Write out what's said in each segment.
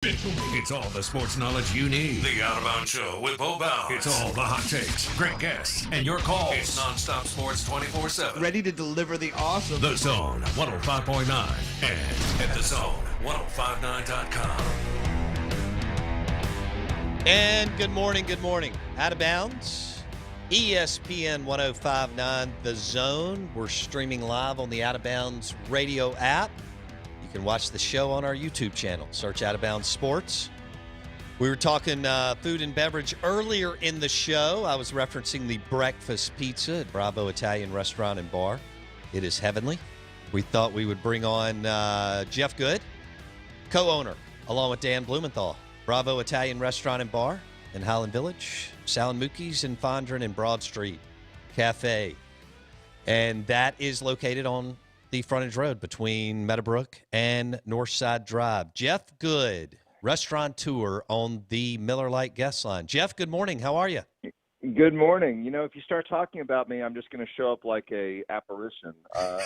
It's all the sports knowledge you need. The Out of Bounds Show with Bo Bounds. It's all the hot takes, great guests, and your calls. It's nonstop sports 24/7. Ready to deliver the awesome. The Zone 105.9 and at thezone1059.com. And good morning. Out of Bounds, ESPN 105.9 The Zone. We're streaming live on the Out of Bounds radio app. You can watch the show on our YouTube channel. Search Out of Bounds Sports. We were talking food and beverage earlier in the show. I was referencing the breakfast pizza at Bravo Italian Restaurant and Bar. It is heavenly. We thought we would bring on Jeff Good, co-owner, along with Dan Blumenthal. Bravo Italian Restaurant and Bar in Highland Village, Salamookie's in Fondren and Broad Street Cafe. And that is located on the frontage road between Meadowbrook and Northside Drive. Jeff Good, restaurateur on the Miller Lite guest line. Jeff, good morning. How are you? Good morning. You know, if you start talking about me, I'm just going to show up like a apparition. I'll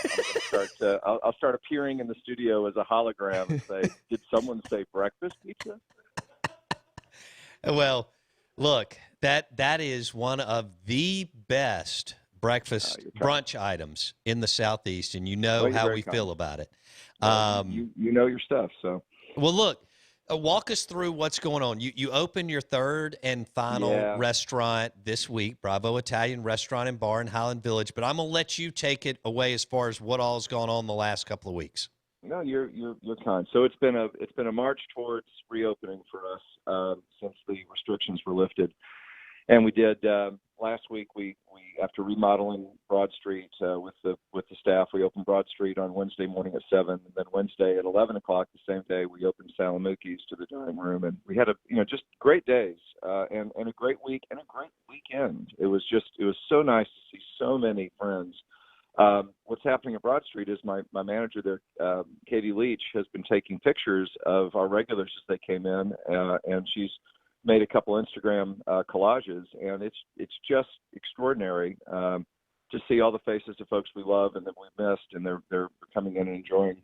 start appearing in the studio as a hologram and say, "Did someone say breakfast pizza?" Well, look, that is one of the best breakfast brunch items in the Southeast, and you know how we feel about it. You know your stuff, so. Well, look, walk us through what's going on. You open your third and final restaurant this week, Bravo Italian Restaurant and Bar in Highland Village, but I'm going to let you take it away as far as what all's gone on the last couple of weeks. No, you're kind. So it's been a march towards reopening for us since the restrictions were lifted. And we did last week. We after remodeling Broad Street with the staff, we opened Broad Street on Wednesday morning at 7, and then Wednesday at 11 o'clock the same day we opened Salamookie's to the dining room, and we had just great days and a great week and a great weekend. It was so nice to see so many friends. What's happening at Broad Street is my manager there, Katie Leach, has been taking pictures of our regulars as they came in, and she's made a couple Instagram collages, and it's just extraordinary to see all the faces of folks we love and that we missed, and they're coming in and enjoying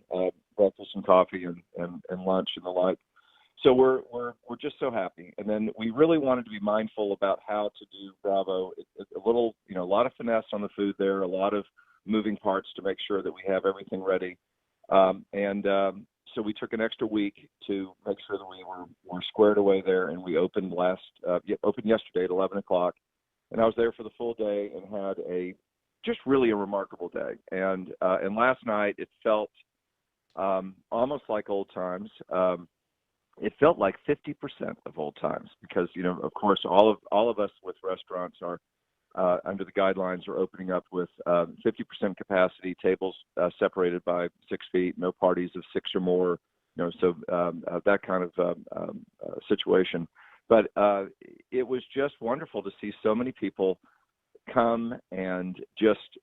breakfast and coffee and lunch and the like. So we're just so happy. And then we really wanted to be mindful about how to do Bravo. A little, a lot of finesse on the food there, a lot of moving parts to make sure that we have everything ready. So we took an extra week to make sure that we were squared away there, and we opened yesterday at 11 o'clock. And I was there for the full day and had just really a remarkable day. And last night it felt almost like old times. It felt like 50% of old times because, of course, all of us with restaurants are under the guidelines are opening up with 50% capacity, tables separated by 6 feet, no parties of 6 or more, so that kind of situation. But it was just wonderful to see so many people come and just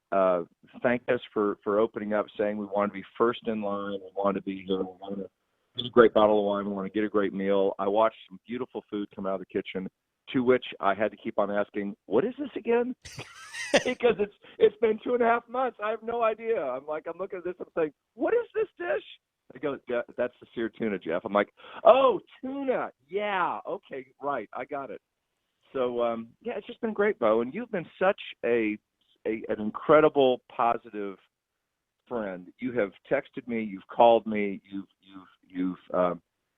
thank us for opening up, saying we want to be first in line, we want to be here, we want to get a great bottle of wine, we want to get a great meal. I watched some beautiful food come out of the kitchen, to which I had to keep on asking, what is this again? Because it's been 2.5 months. I have no idea. I'm looking at this, I'm saying, what is this dish? I go, that's the seared tuna, Jeff. I'm like, oh, tuna. Yeah. Okay. Right. I got it. So, it's just been great, Bo. And you've been such an incredible, positive friend. You have texted me. You've called me. You've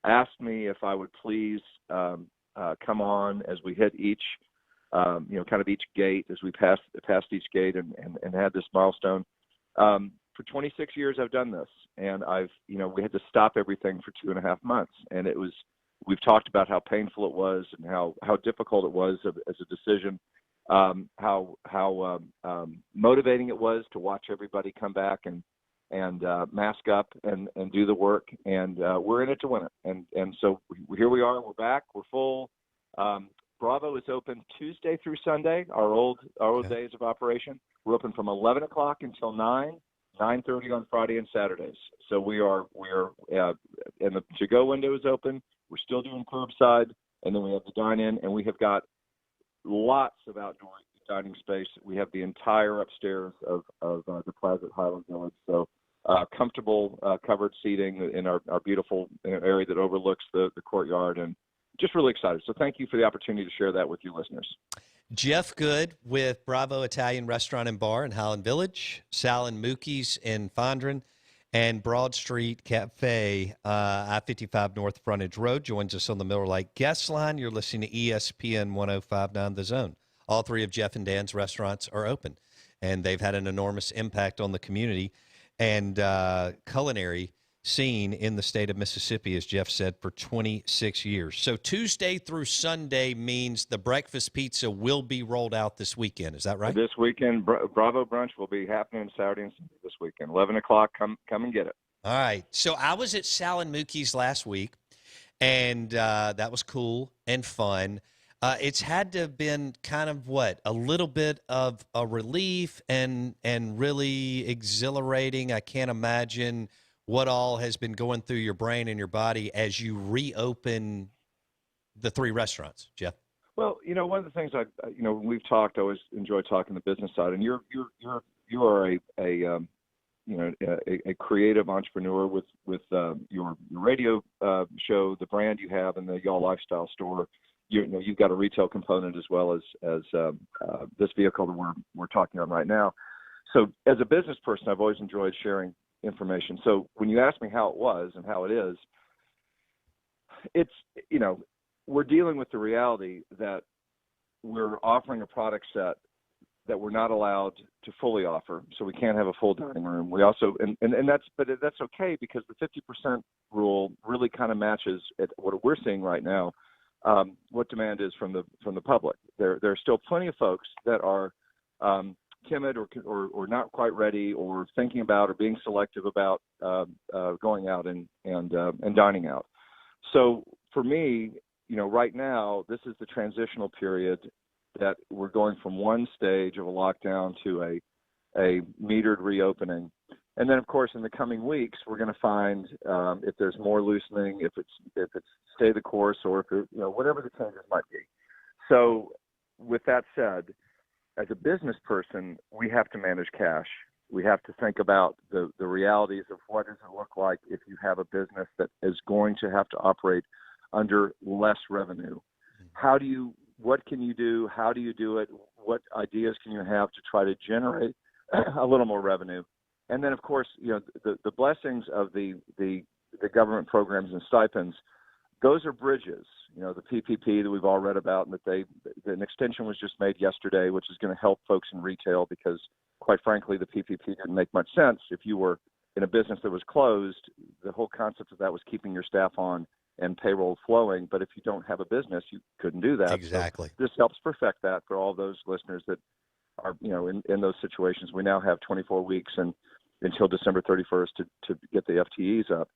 asked me if I would please come on as we hit each, kind of each gate as we passed each gate and had this milestone. For 26 years, I've done this, and we had to stop everything for 2.5 months, and we've talked about how painful it was and how difficult it was as a decision, how motivating it was to watch everybody come back and mask up and do the work, and we're in it to win it. And so here we are. We're back. We're full. Bravo is open Tuesday through Sunday, our old days of operation. We're open from 11 o'clock until 9:30 on Friday and Saturdays. So we are and the to-go window is open. We're still doing curbside, and then we have the dine-in, and we have got lots of outdoor dining space. We have the entire upstairs of the Plaza at Highland Village. So comfortable covered seating in our beautiful area that overlooks the courtyard, and just really excited. So thank you for the opportunity to share that with you listeners. Jeff Good with Bravo Italian Restaurant and Bar in Highland Village, Sal and Mookie's in Fondren, and Broad Street Cafe, I-55 North Frontage Road, joins us on the Miller Lite guest line. You're listening to ESPN 105.9 The Zone. All three of Jeff and Dan's restaurants are open, and they've had an enormous impact on the community and culinary scene in the state of Mississippi, as Jeff said, for 26 years. So Tuesday through Sunday means the breakfast pizza will be rolled out this weekend. Is that right? This weekend, Bravo Brunch will be happening Saturday and Sunday this weekend. 11 o'clock, come and get it. All right. So I was at Sal and Mookie's last week, and that was cool and fun. It's had to have been kind of a little bit of a relief and really exhilarating. I can't imagine what all has been going through your brain and your body as you reopen the three restaurants, Jeff. Well, one of the things when we've talked, I always enjoy talking the business side, and you are a creative entrepreneur with your radio show, the brand you have, and the Y'all Lifestyle store. You've got a retail component as well as this vehicle that we're talking on right now. So as a business person, I've always enjoyed sharing information. So when you ask me how it was and how it is, it's, we're dealing with the reality that we're offering a product set that we're not allowed to fully offer. So we can't have a full dining room. We also, and that's okay, because the 50% rule really kind of matches at what we're seeing right now, what demand is from the public. There are still plenty of folks that are timid or not quite ready, or thinking about or being selective about going out and dining out. So for me, right now, this is the transitional period that we're going from one stage of a lockdown to a metered reopening. And then, of course, in the coming weeks, we're going to find if there's more loosening, if it's stay the course, or if whatever the changes might be. So with that said, as a business person, we have to manage cash. We have to think about the realities of what does it look like if you have a business that is going to have to operate under less revenue. What can you do? How do you do it? What ideas can you have to try to generate a little more revenue? And then, of course, the blessings of the government programs and stipends, those are bridges. The PPP that we've all read about, and that an extension was just made yesterday, which is going to help folks in retail, because, quite frankly, the PPP didn't make much sense. If you were in a business that was closed, the whole concept of that was keeping your staff on and payroll flowing. But if you don't have a business, you couldn't do that. Exactly. So this helps perfect that for all those listeners that are, in those situations. We now have 24 weeks and until December 31st to get the FTEs up.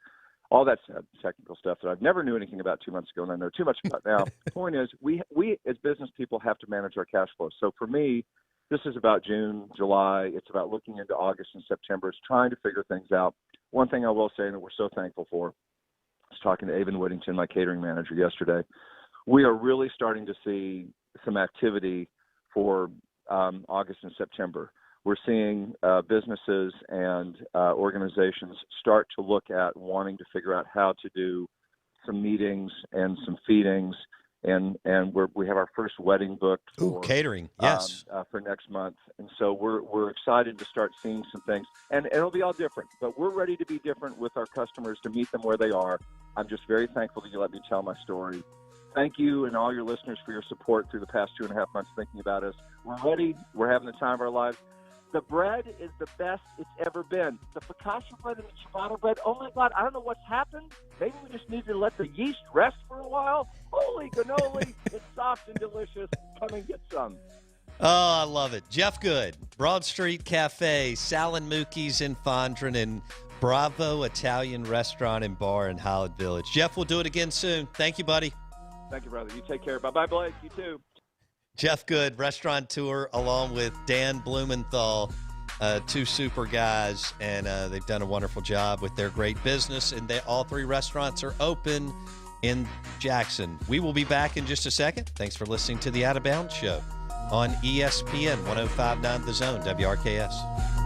All that said, technical stuff that I've never knew anything about 2 months ago and I know too much about now. The point is, we as business people have to manage our cash flow. So for me, this is about June, July. It's about looking into August and September. It's trying to figure things out. One thing I will say that we're so thankful for, I was talking to Avon Whittington, my catering manager, yesterday. We are really starting to see some activity for August and September. We're seeing businesses and organizations start to look at wanting to figure out how to do some meetings and some feedings, and we have our first wedding booked for catering, yes, for next month, and so we're excited to start seeing some things, and it'll be all different, but we're ready to be different with our customers, to meet them where they are. I'm just very thankful that you let me tell my story. Thank you and all your listeners for your support through the past 2.5 months thinking about us. We're ready. We're having the time of our lives. The bread is the best it's ever been. The focaccia bread and the ciabatta bread, oh my God, I don't know what's happened. Maybe we just need to let the yeast rest for a while. Holy cannoli, it's soft and delicious. Come and get some. Oh, I love it. Jeff Good, Broad Street Cafe, Sal and Mookie's in Fondren, and Bravo Italian Restaurant and Bar in Highland Village. Jeff, we'll do it again soon. Thank you, buddy. Thank you, brother. You take care. Bye-bye, Blake. You too. Jeff Good, restaurateur, along with Dan Blumenthal, two super guys, and they've done a wonderful job with their great business, and all three restaurants are open in Jackson. We will be back in just a second. Thanks for listening to the Out of Bounds Show on ESPN 105.9 The Zone, WRKS.